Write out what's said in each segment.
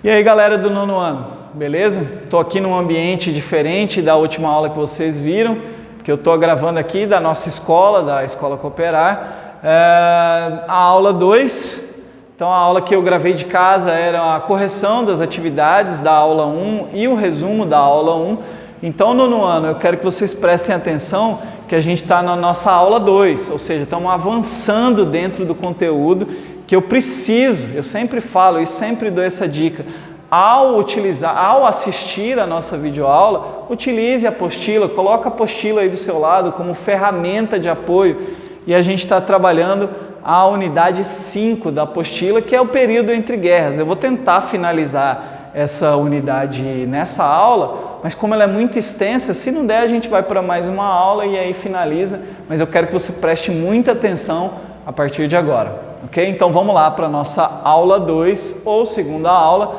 E aí, galera do nono ano, beleza? Estou aqui num ambiente diferente da última aula que vocês viram, porque eu estou gravando aqui da nossa escola, da Escola Cooperar, a aula 2. Então, a aula que eu gravei de casa era a correção das atividades da aula 1 e o resumo da aula 1. Então, nono ano, eu quero que vocês prestem atenção que a gente está na nossa aula 2, ou seja, estamos avançando dentro do conteúdo que eu preciso, eu sempre falo e sempre dou essa dica, ao assistir a nossa videoaula, utilize a apostila, coloque a apostila aí do seu lado como ferramenta de apoio e a gente está trabalhando a unidade 5 da apostila, que é o período entre guerras. Eu vou tentar finalizar essa unidade nessa aula, mas como ela é muito extensa, se não der a gente vai para mais uma aula e aí finaliza, mas eu quero que você preste muita atenção a partir de agora. Ok? Então vamos lá para a nossa aula 2 ou segunda aula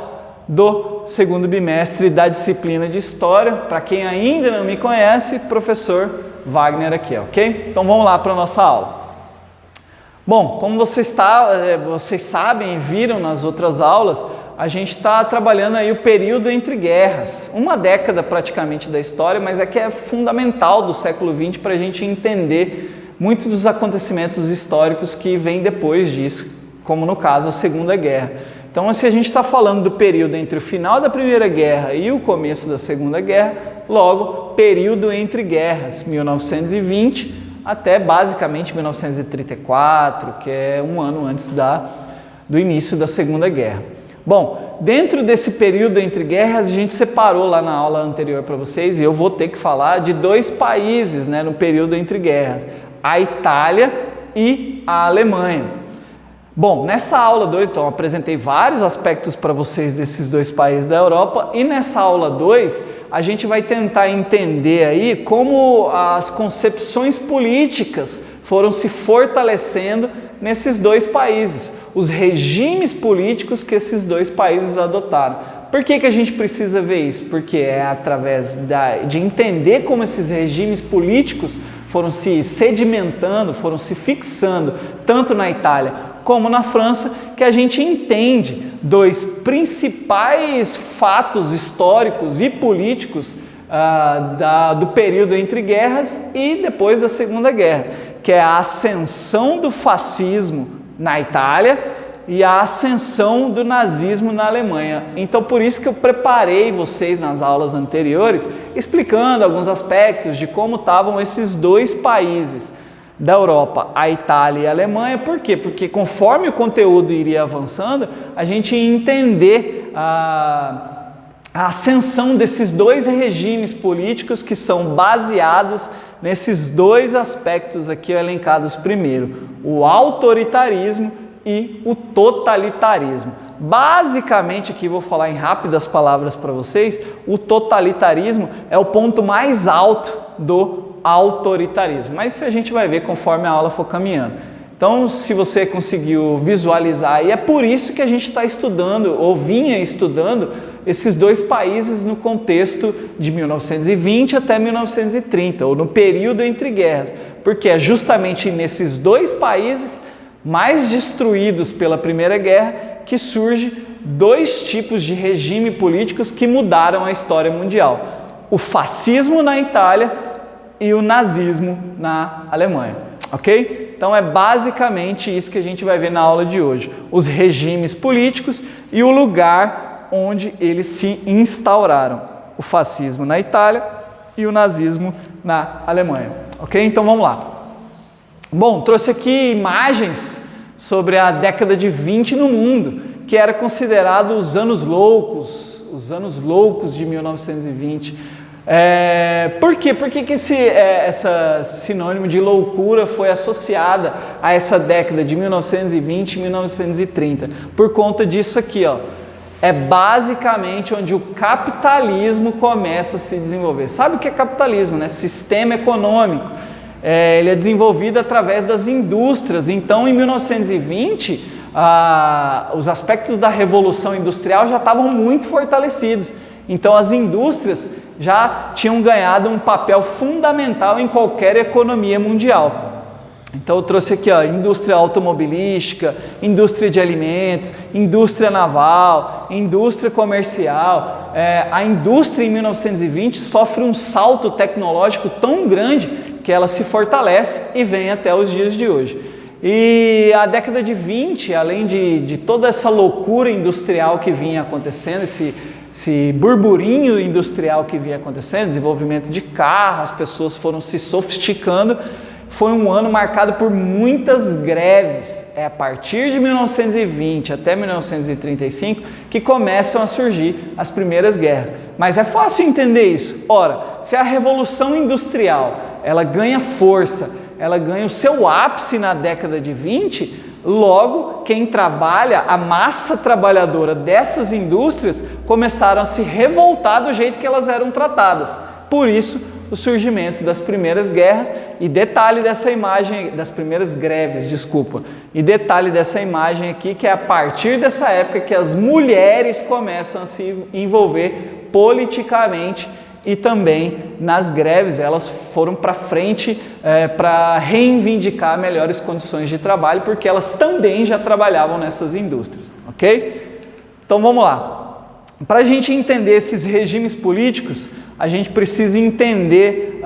do segundo bimestre da disciplina de História. Para quem ainda não me conhece, professor Wagner aqui, ok? Então vamos lá para a nossa aula. Bom, como vocês sabem e viram nas outras aulas, a gente está trabalhando aí o período entre guerras, uma década praticamente da história, mas é que é fundamental do século XX para a gente entender muitos dos acontecimentos históricos que vêm depois disso, como no caso a Segunda Guerra. Então, se a gente está falando do período entre o final da Primeira Guerra e o começo da Segunda Guerra, logo, período entre guerras, 1920 até basicamente 1934, que é um ano antes do início da Segunda Guerra. Bom, dentro desse período entre guerras, a gente separou lá na aula anterior para vocês, e eu vou ter que falar de dois países, no período entre guerras, a Itália e a Alemanha. Bom, nessa aula 2, então, eu apresentei vários aspectos para vocês desses dois países da Europa, e nessa aula 2, a gente vai tentar entender aí como as concepções políticas foram se fortalecendo nesses dois países, os regimes políticos que esses dois países adotaram. Por que a gente precisa ver isso? Porque é através de entender como esses regimes políticos foram se sedimentando, foram se fixando, tanto na Itália como na França, que a gente entende dois principais fatos históricos e políticos do período entre guerras e depois da Segunda Guerra, que é a ascensão do fascismo na Itália e a ascensão do nazismo na Alemanha. Então, por isso que eu preparei vocês nas aulas anteriores, explicando alguns aspectos de como estavam esses dois países da Europa, a Itália e a Alemanha. Por quê? Porque conforme o conteúdo iria avançando, a gente ia entender a ascensão desses dois regimes políticos que são baseados nesses dois aspectos aqui elencados primeiro, o autoritarismo e o totalitarismo. Basicamente, aqui vou falar em rápidas palavras para vocês, o totalitarismo é o ponto mais alto do autoritarismo, mas a gente vai ver conforme a aula for caminhando. Então, se você conseguiu visualizar, e é por isso que a gente está estudando, ou vinha estudando, esses dois países no contexto de 1920 até 1930, ou no período entre guerras, porque é justamente nesses dois países mais destruídos pela Primeira Guerra que surge dois tipos de regime políticos que mudaram a história mundial: o fascismo na Itália e o nazismo na Alemanha, ok? Então é basicamente isso que a gente vai ver na aula de hoje, os regimes políticos e o lugar onde eles se instauraram, o fascismo na Itália e o nazismo na Alemanha, ok? Então vamos lá. Bom, trouxe aqui imagens sobre a década de 20 no mundo, que era considerado os anos loucos de 1920. Por quê? Por que esse sinônimo de loucura foi associada a essa década de 1920 e 1930? Por conta disso aqui, ó. É basicamente onde o capitalismo começa a se desenvolver. Sabe o que é capitalismo, né? Sistema econômico. Ele é desenvolvido através das indústrias. Então, em 1920, os aspectos da Revolução Industrial já estavam muito fortalecidos. Então, as indústrias já tinham ganhado um papel fundamental em qualquer economia mundial. Então eu trouxe aqui, ó, indústria automobilística, indústria de alimentos, indústria naval, indústria comercial. A indústria em 1920 sofre um salto tecnológico tão grande que ela se fortalece e vem até os dias de hoje. E a década de 20, além de toda essa loucura industrial que vinha acontecendo, esse burburinho industrial que vinha acontecendo, desenvolvimento de carros, as pessoas foram se sofisticando, foi um ano marcado por muitas greves. É a partir de 1920 até 1935 que começam a surgir as primeiras guerras. Mas é fácil entender isso. Ora, se a Revolução Industrial ela ganha força, ela ganha o seu ápice na década de 20, logo quem trabalha, a massa trabalhadora dessas indústrias começaram a se revoltar do jeito que elas eram tratadas. Por isso, o surgimento das primeiras guerras e detalhe dessa imagem, das primeiras greves, desculpa, e detalhe dessa imagem aqui que é a partir dessa época que as mulheres começam a se envolver politicamente e também nas greves, elas foram para frente para reivindicar melhores condições de trabalho, porque elas também já trabalhavam nessas indústrias, ok? Então vamos lá. Para a gente entender esses regimes políticos, a gente precisa entender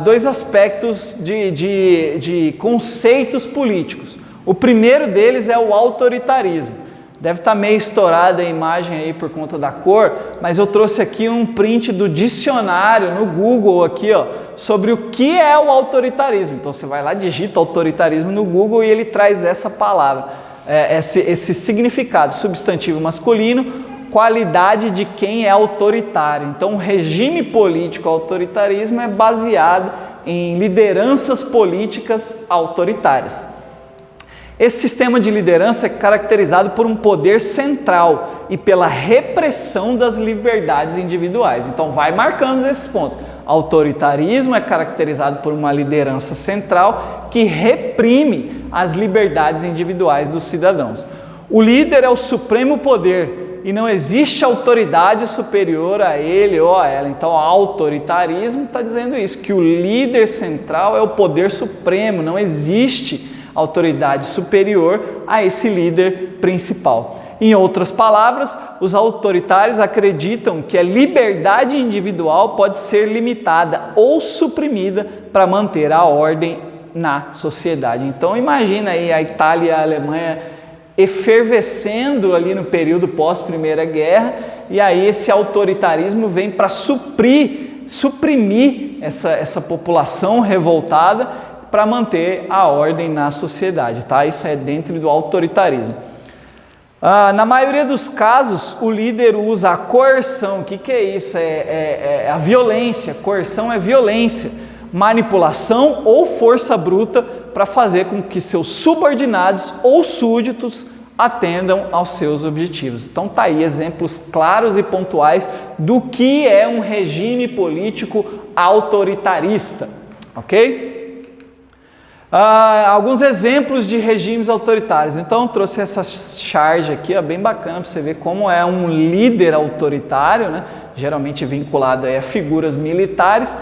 dois aspectos de conceitos políticos. O primeiro deles é o autoritarismo. Deve estar meio estourada a imagem aí por conta da cor, mas eu trouxe aqui um print do dicionário no Google aqui, ó, sobre o que é o autoritarismo. Então você vai lá, digita autoritarismo no Google e ele traz essa palavra, esse significado: substantivo masculino, qualidade de quem é autoritário. Então, o regime político autoritarismo é baseado em lideranças políticas autoritárias. Esse sistema de liderança é caracterizado por um poder central e pela repressão das liberdades individuais. Então, vai marcando esses pontos. Autoritarismo é caracterizado por uma liderança central que reprime as liberdades individuais dos cidadãos. O líder é o supremo poder e não existe autoridade superior a ele ou a ela. Então, o autoritarismo está dizendo isso, que o líder central é o poder supremo, não existe autoridade superior a esse líder principal. Em outras palavras, os autoritários acreditam que a liberdade individual pode ser limitada ou suprimida para manter a ordem na sociedade. Então, imagina aí a Itália e a Alemanha efervescendo ali no período pós-Primeira Guerra, e aí esse autoritarismo vem para suprimir essa população revoltada para manter a ordem na sociedade, tá? Isso é dentro do autoritarismo. Na maioria dos casos, o líder usa a coerção. O que é isso? É a violência. Coerção é violência, manipulação ou força bruta para fazer com que seus subordinados ou súditos atendam aos seus objetivos. Então tá aí exemplos claros e pontuais do que é um regime político autoritarista, ok? Alguns exemplos de regimes autoritários. Então eu trouxe essa charge aqui, ó, bem bacana para você ver como é um líder autoritário, né? Geralmente vinculado a figuras militares,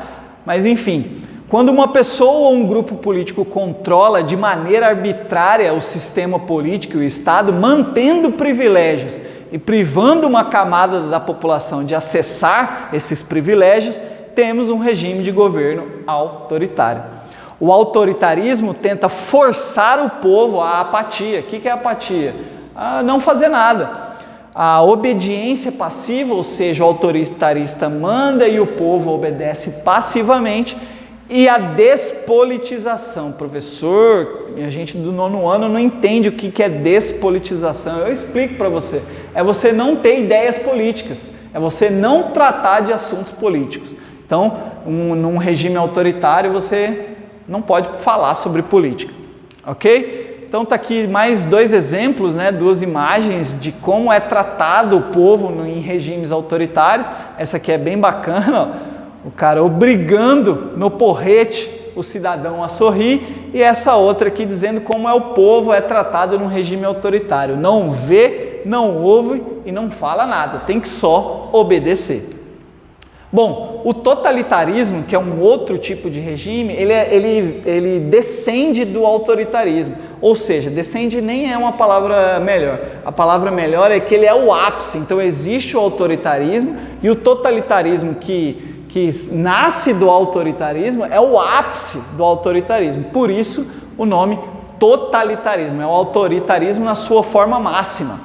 mas enfim, quando uma pessoa ou um grupo político controla de maneira arbitrária o sistema político e o Estado, mantendo privilégios e privando uma camada da população de acessar esses privilégios, temos um regime de governo autoritário. O autoritarismo tenta forçar o povo à apatia. O que é apatia? Não fazer nada. A obediência passiva, ou seja, o autoritarista manda e o povo obedece passivamente. E a despolitização. Professor, a gente do 9º ano não entende o que é despolitização. Eu explico para você. É você não ter ideias políticas. É você não tratar de assuntos políticos. Então, num regime autoritário, você não pode falar sobre política, ok? Então tá aqui mais dois exemplos, né, duas imagens de como é tratado o povo em regimes autoritários. Essa aqui é bem bacana, ó, o cara obrigando no porrete o cidadão a sorrir, e essa outra aqui dizendo como o povo é tratado num regime autoritário. Não vê, não ouve e não fala nada, tem que só obedecer. Bom, o totalitarismo, que é um outro tipo de regime, ele descende do autoritarismo, ou seja, descende nem é uma palavra melhor, a palavra melhor é que ele é o ápice. Então existe o autoritarismo e o totalitarismo que nasce do autoritarismo é o ápice do autoritarismo, por isso o nome totalitarismo, é o autoritarismo na sua forma máxima.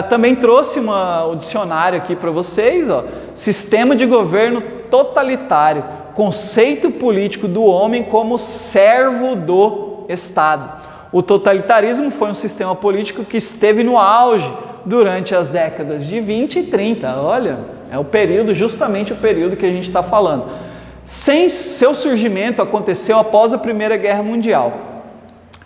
Também trouxe o dicionário aqui para vocês, ó, sistema de governo totalitário, conceito político do homem como servo do Estado. O totalitarismo foi um sistema político que esteve no auge durante as décadas de 20 e 30, olha, é o período, justamente o período que a gente está falando. Seu surgimento aconteceu após a Primeira Guerra Mundial.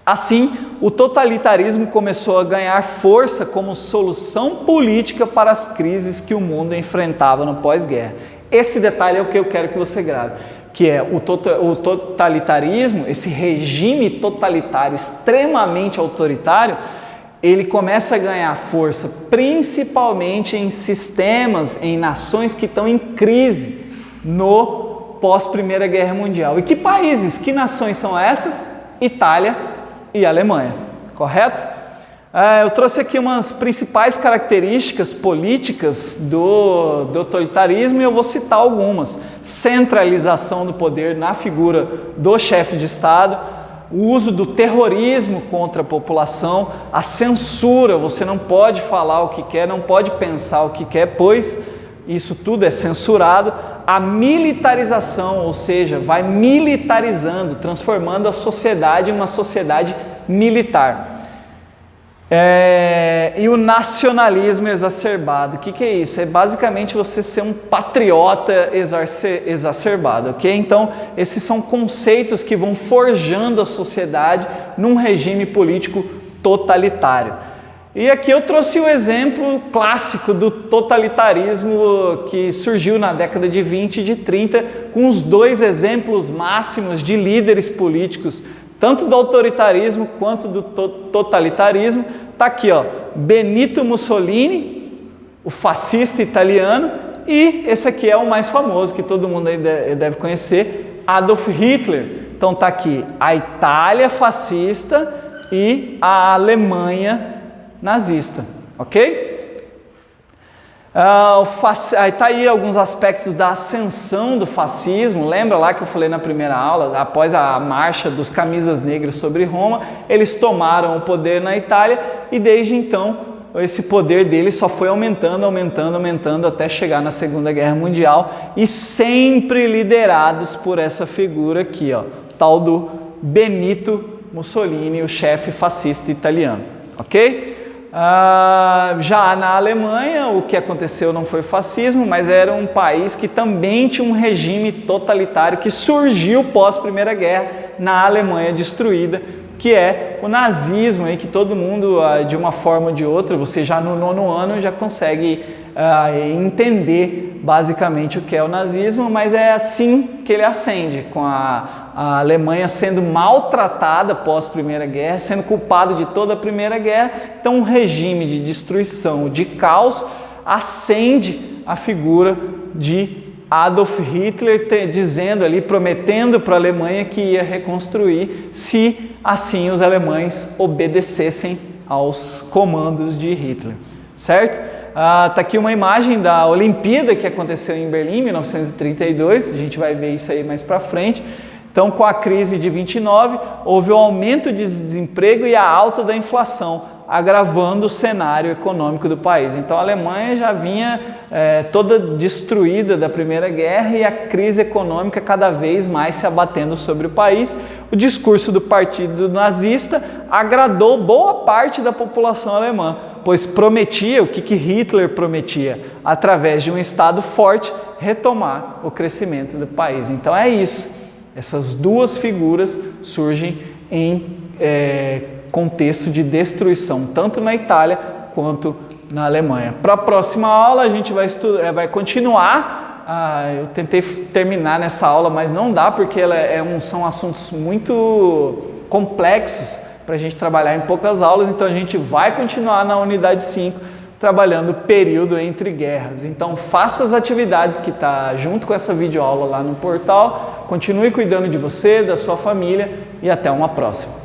Assim, o totalitarismo começou a ganhar força como solução política para as crises que o mundo enfrentava no pós-guerra. Esse detalhe é o que eu quero que você grave, que é o totalitarismo, esse regime totalitário extremamente autoritário, ele começa a ganhar força principalmente em sistemas, em nações que estão em crise no pós-Primeira Guerra Mundial. E que países, que nações são essas? Itália e Alemanha, correto? Eu trouxe aqui umas principais características políticas do totalitarismo e eu vou citar algumas. Centralização do poder na figura do chefe de Estado, o uso do terrorismo contra a população, a censura, você não pode falar o que quer, não pode pensar o que quer, pois isso tudo é censurado. A militarização, ou seja, vai militarizando, transformando a sociedade em uma sociedade militar. E o nacionalismo exacerbado, o que é isso? É basicamente você ser um patriota exacerbado, ok? Então, esses são conceitos que vão forjando a sociedade num regime político totalitário. E aqui eu trouxe o exemplo clássico do totalitarismo que surgiu na década de 20 e de 30, com os dois exemplos máximos de líderes políticos, tanto do autoritarismo quanto do totalitarismo. Está aqui, ó, Benito Mussolini, o fascista italiano, e esse aqui é o mais famoso, que todo mundo aí deve conhecer, Adolf Hitler. Então está aqui a Itália fascista e a Alemanha nazista, ok? Está aí alguns aspectos da ascensão do fascismo. Lembra lá que eu falei na primeira aula, após a marcha dos camisas negras sobre Roma, eles tomaram o poder na Itália e desde então esse poder deles só foi aumentando até chegar na Segunda Guerra Mundial e sempre liderados por essa figura aqui, ó, tal do Benito Mussolini, o chefe fascista italiano, ok? Já na Alemanha, o que aconteceu não foi fascismo, mas era um país que também tinha um regime totalitário que surgiu pós-Primeira Guerra na Alemanha destruída, que é o nazismo, aí que todo mundo, de uma forma ou de outra, você já no 9º ano já consegue entender basicamente o que é o nazismo, mas é assim que ele ascende, com a Alemanha sendo maltratada pós-Primeira Guerra, sendo culpada de toda a Primeira Guerra. Então um regime de destruição, de caos, ascende a figura de Adolf Hitler, dizendo ali, prometendo para a Alemanha que ia reconstruir se assim os alemães obedecessem aos comandos de Hitler, certo? Está aqui uma imagem da Olimpíada que aconteceu em Berlim, em 1932, a gente vai ver isso aí mais para frente. Então, com a crise de 29, houve o aumento de desemprego e a alta da inflação, agravando o cenário econômico do país. Então, a Alemanha já vinha toda destruída da Primeira Guerra e a crise econômica cada vez mais se abatendo sobre o país. O discurso do partido nazista agradou boa parte da população alemã, pois prometia, o que Hitler prometia? Através de um Estado forte, retomar o crescimento do país. Então é isso, essas duas figuras surgem em contexto de destruição, tanto na Itália quanto na Alemanha. Para a próxima aula a gente vai continuar, eu tentei terminar nessa aula, mas não dá porque são assuntos muito complexos para a gente trabalhar em poucas aulas, então a gente vai continuar na unidade 5, trabalhando período entre guerras. Então faça as atividades que está junto com essa videoaula lá no portal, continue cuidando de você, da sua família e até uma próxima.